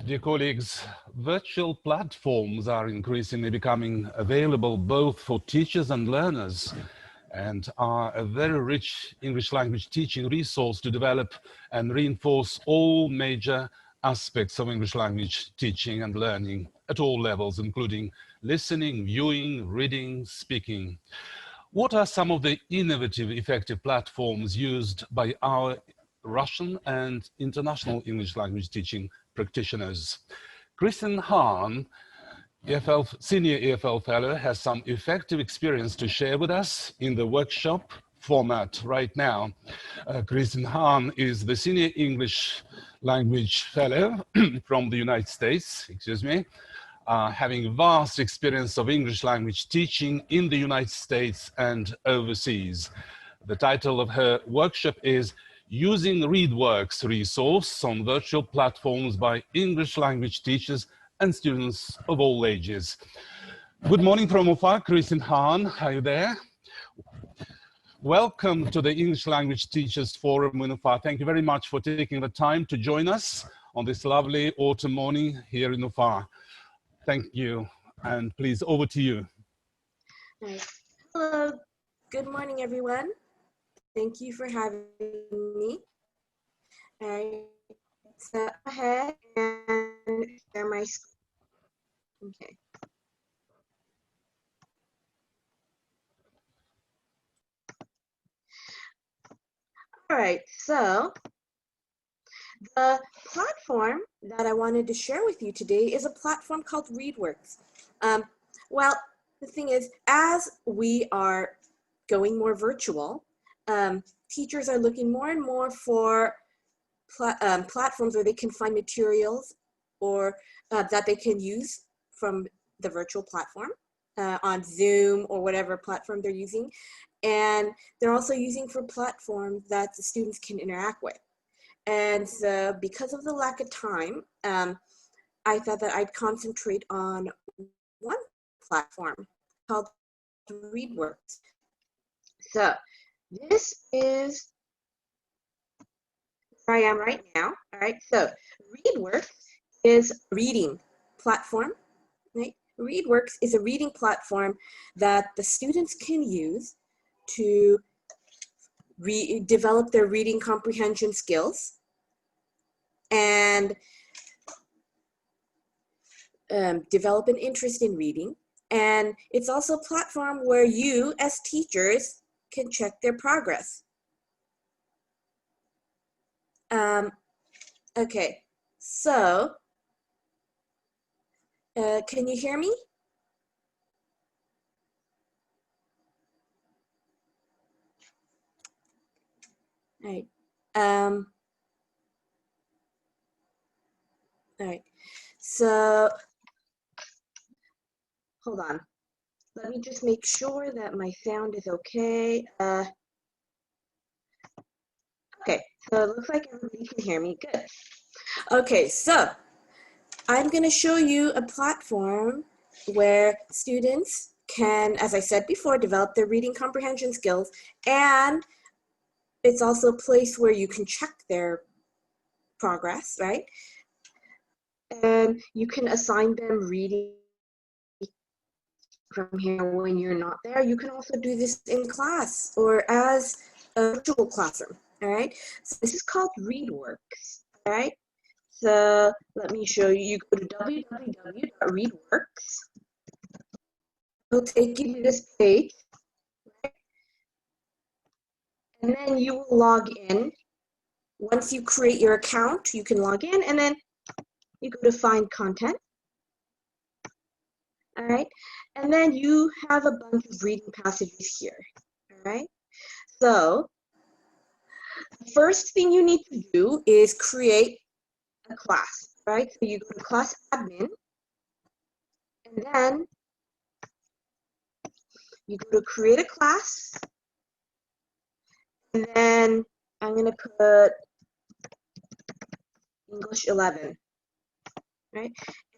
Dear colleagues, virtual platforms are increasingly becoming available both for teachers and learners and are a very rich English language teaching resource to develop and reinforce all major aspects of English language teaching and learning at all levels, including listening, viewing, reading, speaking. What are some of the innovative, effective platforms used by our Russian and international English language teaching practitioners? Hahn, Senior EFL Fellow, has some effective experience to share with us in the workshop format right now. Hahn is the Senior English Language Fellow from the United States, having vast experience of English language teaching in the United States and overseas. The title of her workshop is Using Readworks Resource on Virtual Platforms by English Language Teachers and Students of all ages. Good morning from Ufa, Hahn, are you there? Welcome to the English Language Teachers Forum in Ufa. Thank you very much for taking the time to join us on this lovely autumn morning here in Ufa. Thank you, and please, over to you. Hello, good morning, everyone. Thank you for having me. All right, so go ahead and share my screen. Okay. All right, so the platform that I wanted to share with you today is a platform called Readworks. Well, the thing is, as we are going more virtual, teachers are looking more and more for platforms where they can find materials or that they can use from the virtual platform on Zoom or whatever platform they're using. And they're also using for platforms that the students can interact with. And so because of the lack of time, I thought that I'd concentrate on one platform called Readworks. So this is where I am right now. All right, so Readworks is a reading platform. Right? Readworks is a reading platform that the students can use to develop their reading comprehension skills and develop an interest in reading. And it's also a platform where you, as teachers, can check their progress. Okay, so can you hear me? All right. All right. So hold on. Let me just make sure that my sound is okay. Okay, so it looks like everybody can hear me. Good. Okay, so I'm going to show you a platform where students can, as I said before, develop their reading comprehension skills, and it's also a place where you can check their progress, right? And you can assign them reading from here when you're not there. You can also do this in class or as a virtual classroom, all right? So this is called Readworks, all right? So let me show you. You go to www.readworks. It'll take you to this page, right? And then you will log in. Once you create your account, you can log in, and then you go to find content. All right, and then you have a bunch of reading passages here. All right, so the first thing you need to do is create a class, right? So you go to class admin, and then you go to create a class, and then I'm going to put English 11, right?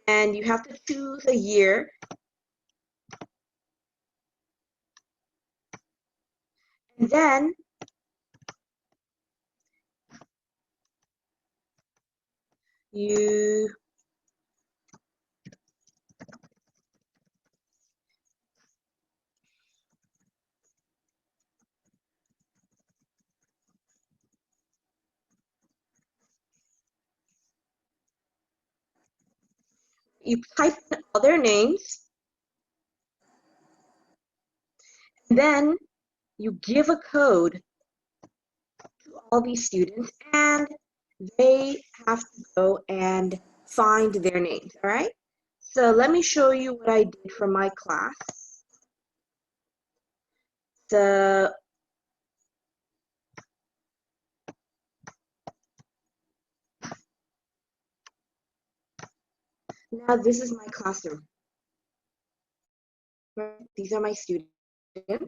And you have to choose a year. And then you You type in all their names, and then you give a code to all these students, and they have to go and find their names, all right? So let me show you what I did for my class. So now this is my classroom. These are my students. Okay,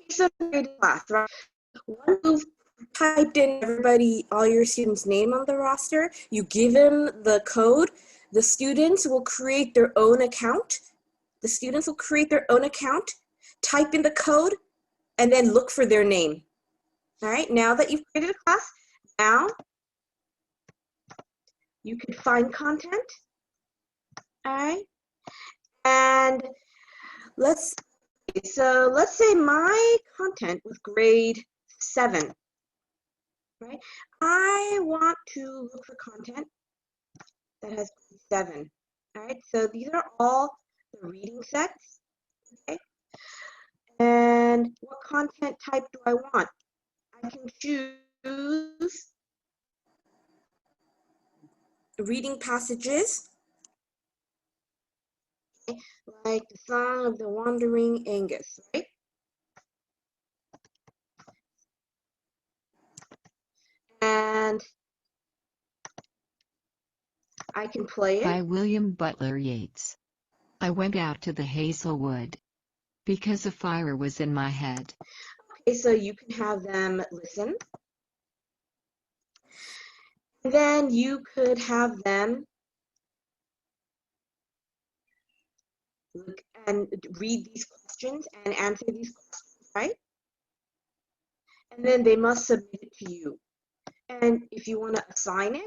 so graded class, right? Once you've typed in all your students' name on the roster, you give them the code. The students will create their own account. Type in the code, and then look for their name. All right, now that you've created a class, now you can find content. All right, and let's say my content was grade 7. Right? I want to look for content that has grade 7. All right, so these are all the reading sets. Okay, and what content type do I want? I can choose reading passages, okay, like the Song of the Wandering Aengus, right? And I can play it. By William Butler Yeats. I went out to the Hazelwood because a fire was in my head. Okay, so you can have them listen. And then you could have them look and read these questions and answer these questions, right? And then they must submit it to you. And if you want to assign it,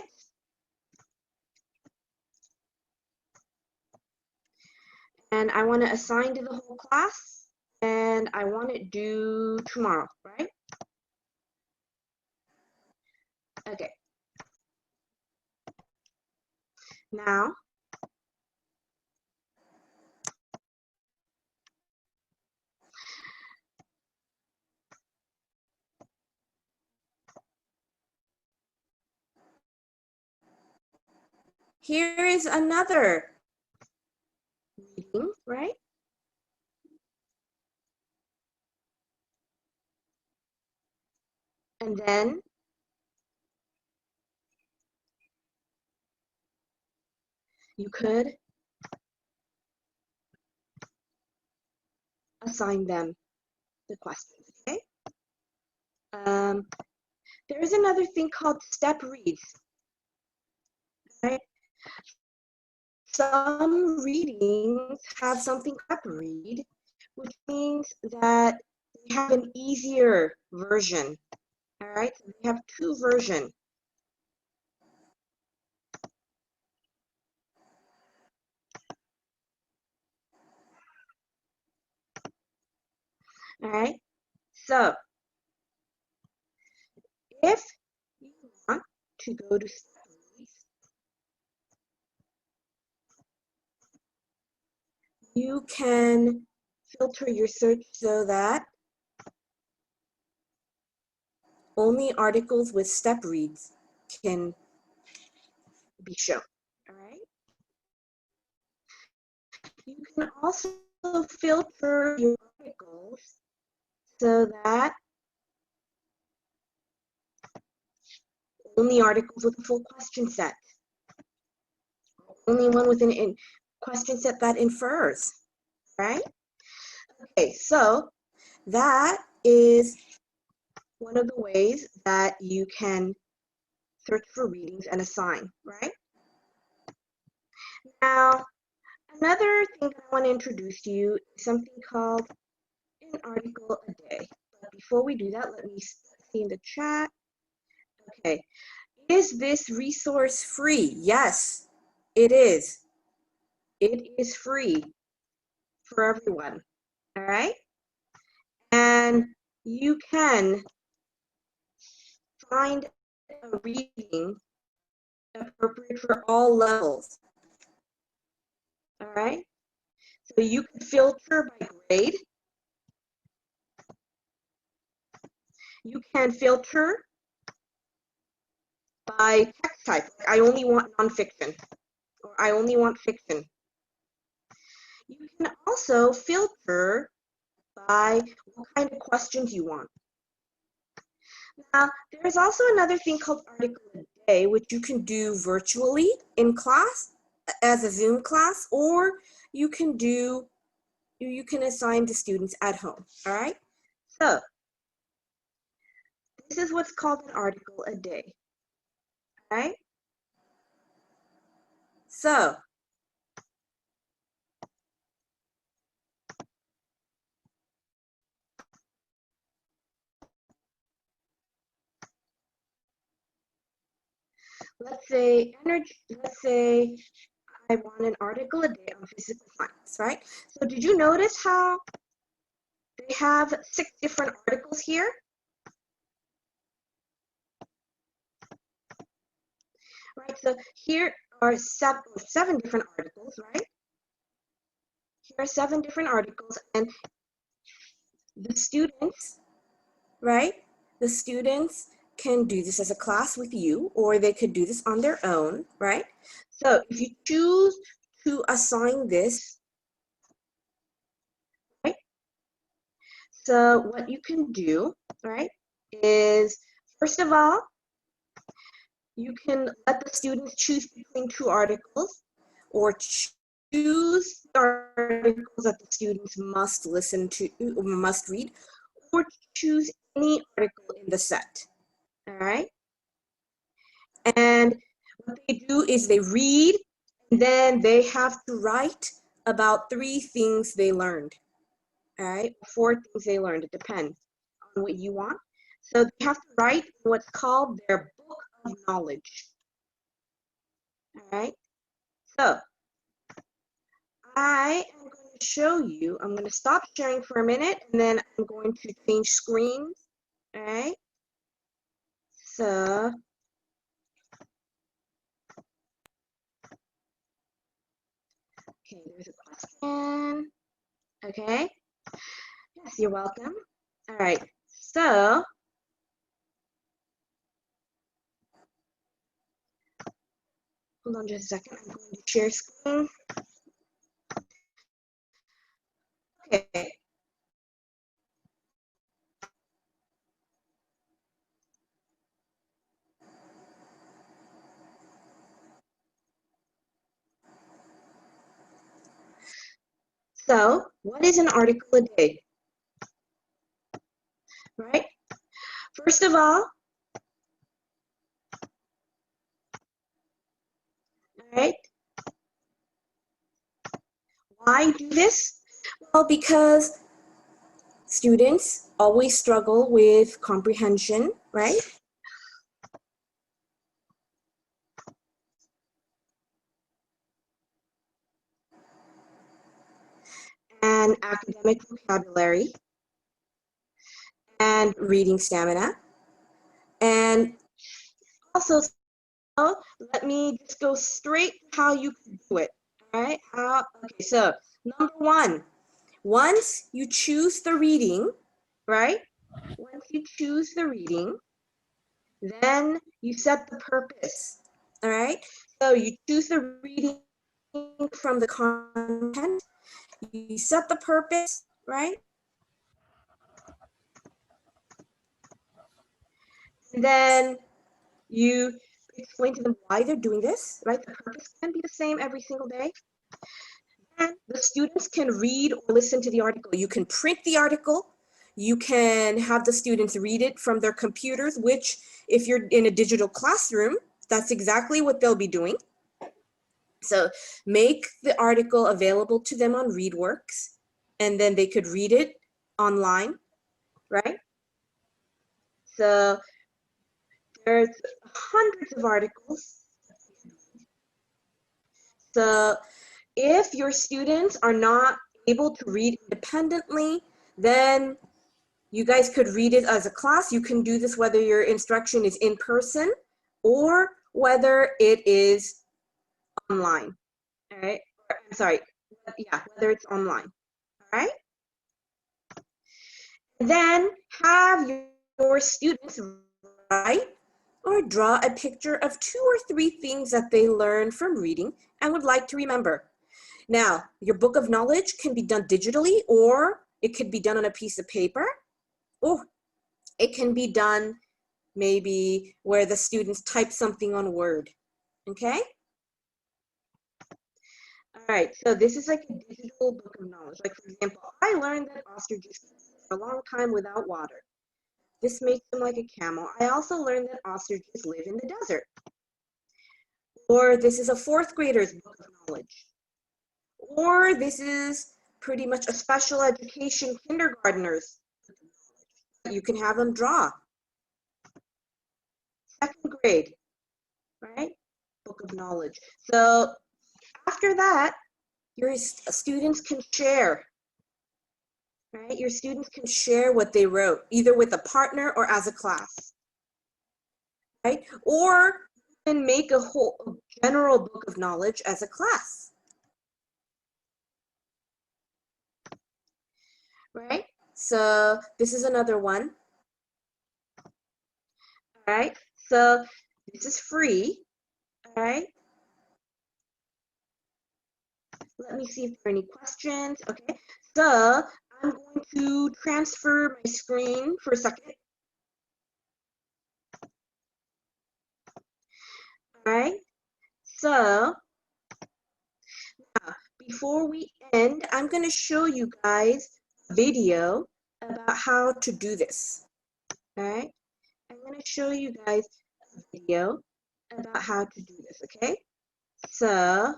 and I want to assign to the whole class, and I want it due tomorrow, right? Okay. Now, here is another reading, right? And then you could assign them the questions, okay? There is another thing called step reads, right? Some readings have something step read, which means that they have an easier version, all right? So they have 2 versions. All right, so if you want to go to step reads, you can filter your search so that only articles with step reads can be shown, all right? You can also filter your articles so that only articles with a full question set, only one with a question set that infers, right? Okay, so that is one of the ways that you can search for readings and assign, right? Now, another thing I want to introduce to you is something called an article a day. But before we do that, let me see in the chat. Okay, is this resource free? Yes, it is. It is free for everyone, all right? And you can find a reading appropriate for all levels, all right? So you can filter by grade. You can filter by text type. I only want nonfiction, or I only want fiction. You can also filter by what kind of questions you want. Now, there's also another thing called article a day, which you can do virtually in class as a Zoom class, or you can assign to students at home, all right? So this is what's called an article a day, all right? So let's say I want an article a day on physical science, right? So did you notice how they have 6 different articles here? Right, so here are seven different articles, right? Here are 7 different articles, and the students, right? The students can do this as a class with you, or they could do this on their own, right? So if you choose to assign this, right? So what you can do, right, is first of all, you can let the students choose between 2 articles, or choose the articles that the students must listen to, must read, or choose any article in the set, all right? And what they do is they read, and then they have to write about 3 things they learned, all right? 4 things they learned, it depends on what you want. So they have to write what's called their book of knowledge, all right? So I am going to show you, I'm going to stop sharing for a minute, and then I'm going to change screens, all right? So, okay, there's a question. Okay, yes, you're welcome. All right, so, hold on just a second, I'm going to share screen. Okay. So, what is an article a day? Right? First of all, right? Why do this? Well, because students always struggle with comprehension, right? And academic vocabulary, and reading stamina. And also, let me just go straight to how you can do it, all right? Okay, so number 1, once you choose the reading, right? Once you choose the reading, then you set the purpose, all right? So you choose the reading from the content, you set the purpose, right? And then you explain to them why they're doing this, right? The purpose can be the same every single day. And the students can read or listen to the article. You can print the article. You can have the students read it from their computers, which if you're in a digital classroom, that's exactly what they'll be doing. So make the article available to them on Readworks, and then they could read it online, right? So there's hundreds of articles. So if your students are not able to read independently, then you guys could read it as a class. You can do this whether your instruction is in person or whether it is online, all right? I'm sorry, yeah, whether it's online, all right? Then have your students write or draw a picture of 2 or 3 things that they learned from reading and would like to remember. Now, your book of knowledge can be done digitally, or it could be done on a piece of paper, or it can be done maybe where the students type something on Word, okay? All right, so this is like a digital book of knowledge. Like, for example, I learned that ostriches live for a long time without water. This makes them like a camel. I also learned that ostriches live in the desert. Or this is a 4th grader's book of knowledge. Or this is pretty much a special education kindergartner's book of knowledge. You can have them draw. 2nd grade, right? Book of knowledge. So after that, your students can share, right? Your students can share what they wrote, either with a partner or as a class, right? Or you can make a whole general book of knowledge as a class, right? So this is another one, all right? So this is free, all right? Let me see if there are any questions. Okay, so I'm going to transfer my screen for a second. All right, so now before we end, I'm going to show you guys a video about how to do this. All right, I'm going to show you guys a video about how to do this. Okay, so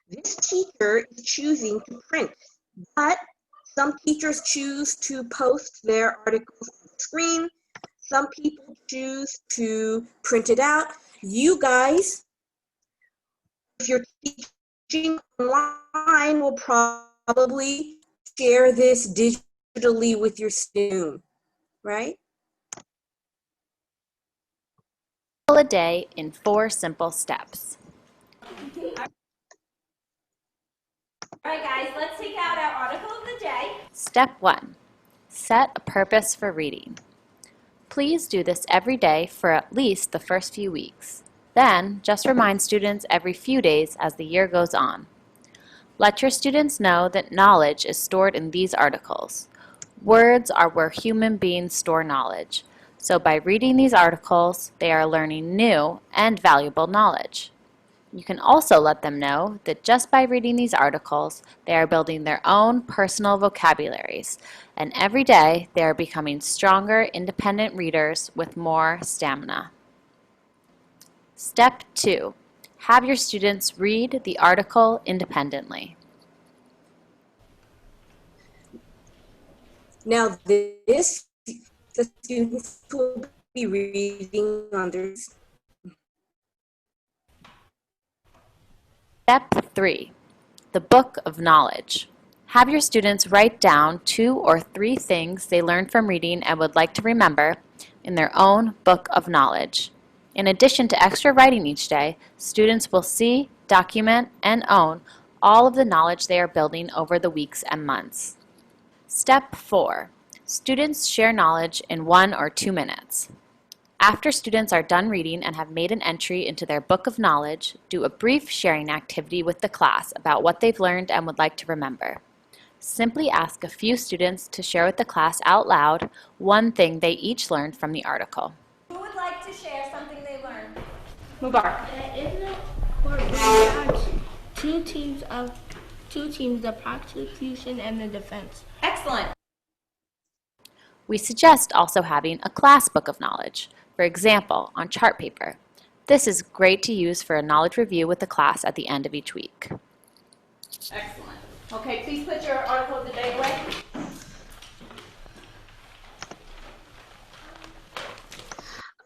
this teacher is choosing to print, but some teachers choose to post their articles on the screen. Some people choose to print it out. You guys, if you're teaching online, will probably share this digitally with your student, right? A day in 4 simple steps. All right, guys, let's take out our article of the day. Step 1. Set a purpose for reading. Please do this every day for at least the first few weeks. Then, just remind students every few days as the year goes on. Let your students know that knowledge is stored in these articles. Words are where human beings store knowledge. So by reading these articles, they are learning new and valuable knowledge. You can also let them know that just by reading these articles, they are building their own personal vocabularies, and every day they are becoming stronger, independent readers with more stamina. Step 2. Have your students read the article independently. Now this, the students will be reading on their. Step 3. The Book of Knowledge. Have your students write down 2 or 3 things they learned from reading and would like to remember in their own book of knowledge. In addition to extra writing each day, students will see, document, and own all of the knowledge they are building over the weeks and months. Step 4. Students share knowledge in 1 or 2 minutes. After students are done reading and have made an entry into their book of knowledge, do a brief sharing activity with the class about what they've learned and would like to remember. Simply ask a few students to share with the class out loud one thing they each learned from the article. Who would like to share something they learned? Mubarak. Isn't it For breakdowns, two teams, the prosecution and the defense. excellent? We suggest also having a class book of knowledge, for example, on chart paper. This is great to use for a knowledge review with the class at the end of each week. Excellent. Okay, please put your article of the day away.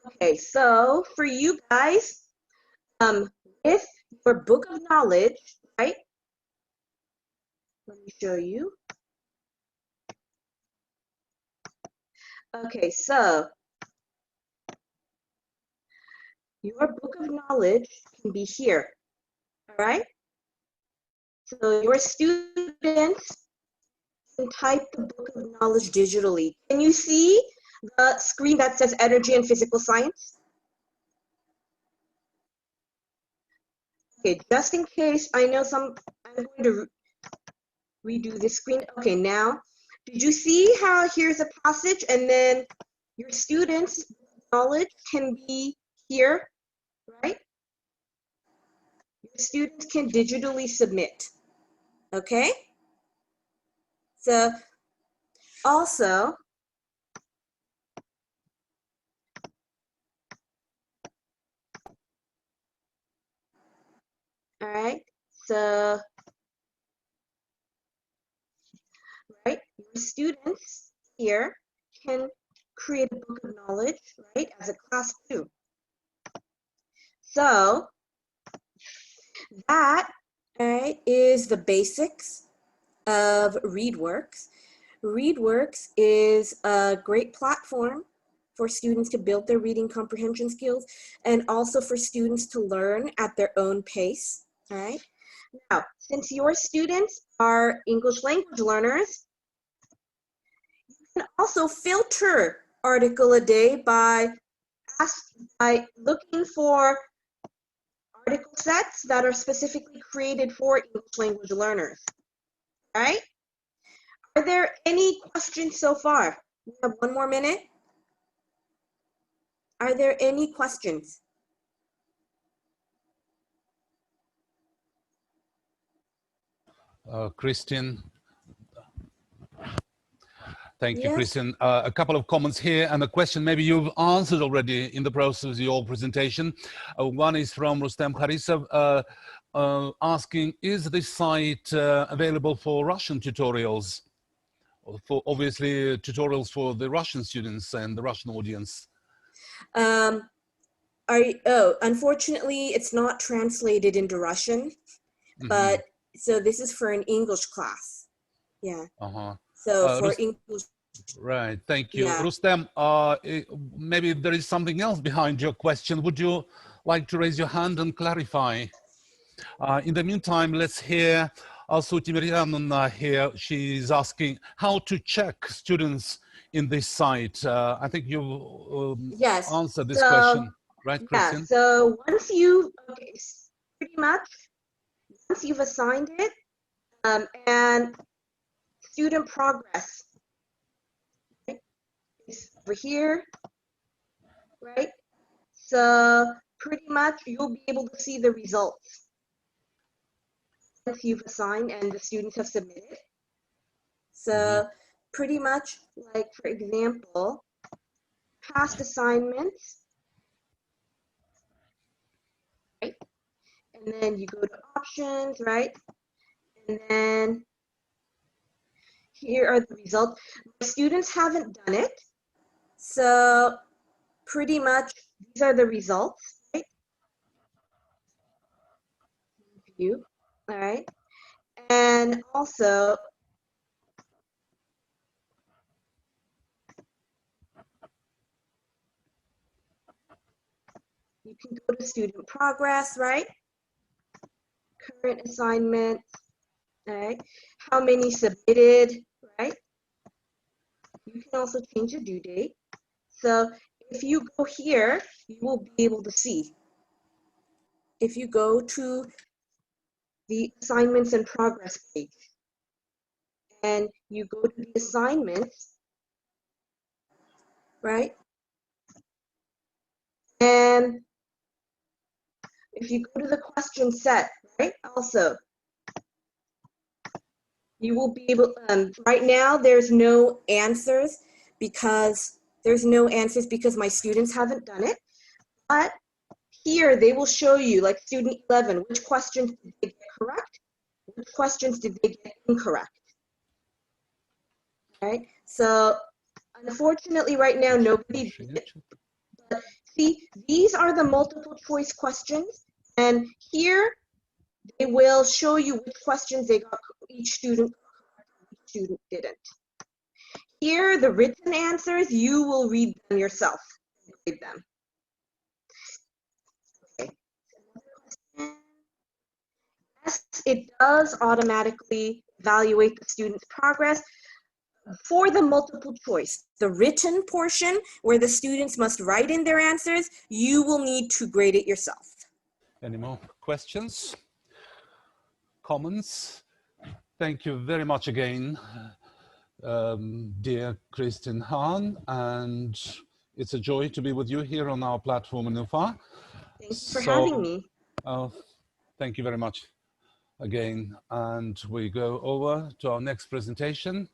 Okay, so for you guys, with your book of knowledge, right? Let me show you. Okay, so your book of knowledge can be here, all right? So your students can type the book of knowledge digitally. Can you see the screen that says energy and physical science? Okay, just in case, I know I'm going to redo this screen. Okay, now, did you see how here's a passage and then your students' knowledge can be here, right? Your students can digitally submit, okay? So also, all right, so, right, your students here can create a book of knowledge, right, as a class too. So that, all right, is the basics of Readworks. Readworks is a great platform for students to build their reading comprehension skills and also for students to learn at their own pace, all right? Now, since your students are English language learners, you can also filter article a day by looking for article sets that are specifically created for English language learners, all right? Are there any questions so far? We have 1 more minute. Are there any questions? Christian. Thank you, Yes. Christian. A couple of comments here and a question maybe you've answered already in the process of your presentation. One is from Rustem Harisov asking, is this site available for Russian tutorials? For obviously tutorials for the Russian students and the Russian audience. Unfortunately, it's not translated into Russian, but so this is for an English class. Yeah. So for English. Right, thank you. Yeah. Rustem, maybe there is something else behind your question. Would you like to raise your hand and clarify? In the meantime, let's hear also Timirian here. She's asking how to check students in this site. I think you yes. answered this question, right, Christian? Yeah, so once you, okay, pretty much, once you've assigned it, and student progress, right, is over here, right? So pretty much you'll be able to see the results once you've assigned and the students have submitted. So pretty much, like for example, past assignments, right? And then you go to options, right? And then here are the results. My students haven't done it, so pretty much these are the results, right? View, all right? And also, you can go to student progress, right? Current assignments, all right? How many submitted, right? You can also change the due date. So if you go here, you will be able to see. If you go to the assignments and progress page and you go to the assignments, right? And if you go to the question set, right, also, you will be able, right now there's no answers because my students haven't done it, but here they will show you, like student 11, which questions did they get correct, which questions did they get incorrect, right? So unfortunately right now nobody did it, but see, these are the multiple choice questions, and here they will show you which questions they got, each student didn't. Here, the written answers, you will read them yourself, grade them. yes, it does automatically evaluate the student's progress. For the multiple choice, the written portion where the students must write in their answers, you will need to grade it yourself. Any more questions? Comments? Thank you very much again, dear Kristin Hahn, and it's a joy to be with you here on our platform in UFA. Thank you for having me. Thank you very much again, and we go over to our next presentation.